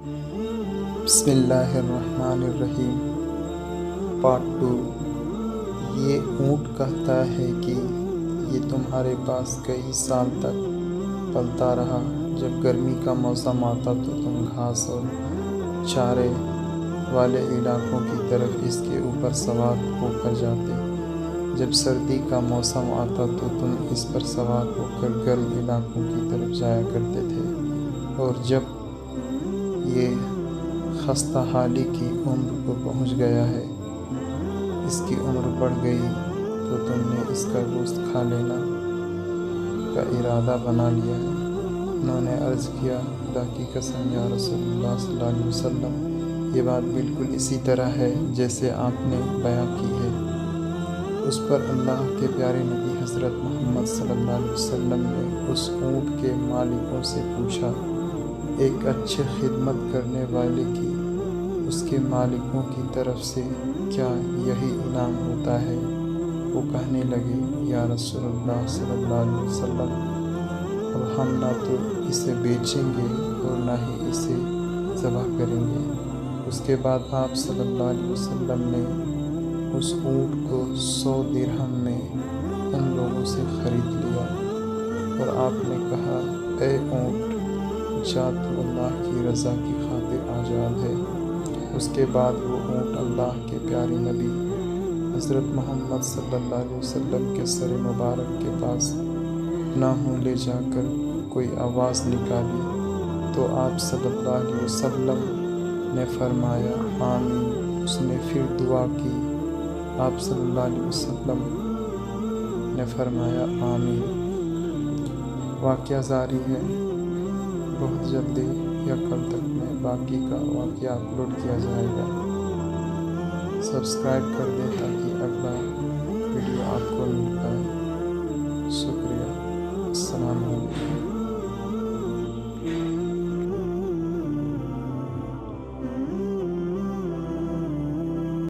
بسم اللہ الرحمن الرحیم۔ پارٹ 2۔ یہ اونٹ کہتا ہے کہ یہ تمہارے پاس کئی سال تک پلتا رہا۔ جب گرمی کا موسم آتا تو تم گھاس اور چارے والے علاقوں کی طرف اس کے اوپر سوار ہو کر جاتے۔ جب سردی کا موسم آتا تو تم اس پر سوار ہو کر گرم علاقوں کی طرف جایا کرتے تھے، اور جب یہ خستہ حالی کی عمر کو پہنچ گیا ہے، اس کی عمر بڑھ گئی، تو تم نے اس کا گوشت کھا لینے کا ارادہ بنا لیا ہے۔ انہوں نے عرض کیا، خدا کی قسم یا رسول اللہ صلی اللہ علیہ وسلم، یہ بات بالکل اسی طرح ہے جیسے آپ نے بیان کی ہے۔ اس پر اللہ کے پیارے نبی حضرت محمد صلی اللہ علیہ وسلم نے اس اونٹ کے مالکوں سے پوچھا، ایک اچھے خدمت کرنے والے کی اس کے مالکوں کی طرف سے کیا یہی انعام ہوتا ہے؟ وہ کہنے لگے، یا رسول اللہ صلی اللہ علیہ وسلم، اب ہم نہ تو اسے بیچیں گے اور نہ ہی اسے ذبح کریں گے۔ اس کے بعد آپ صلی اللہ علیہ وسلم نے اس اونٹ کو 100 درہم میں ان لوگوں سے خرید لیا، اور آپ نے کہا، اے اونٹ، جا تو اللہ کی رضا کی خاطر آزاد ہے۔ اس کے بعد وہ اونٹ اللہ کے پیارے نبی حضرت محمد صلی اللہ علیہ وسلم کے سر مبارک کے پاس اپنا منہ لے جا کر کوئی آواز نکالی تو آپ صلی اللہ علیہ وسلم نے فرمایا، آمین۔ اس نے پھر دعا کی، آپ صلی اللہ علیہ وسلم نے فرمایا، آمین۔ واقعہ جاری ہے۔ بہت جلدی یا کل تک میں باقی کا واقعہ اپلوڈ کیا جائے گا۔ سبسکرائب کر دیں تاکہ اگلا ویڈیو آپ کو مل پائے۔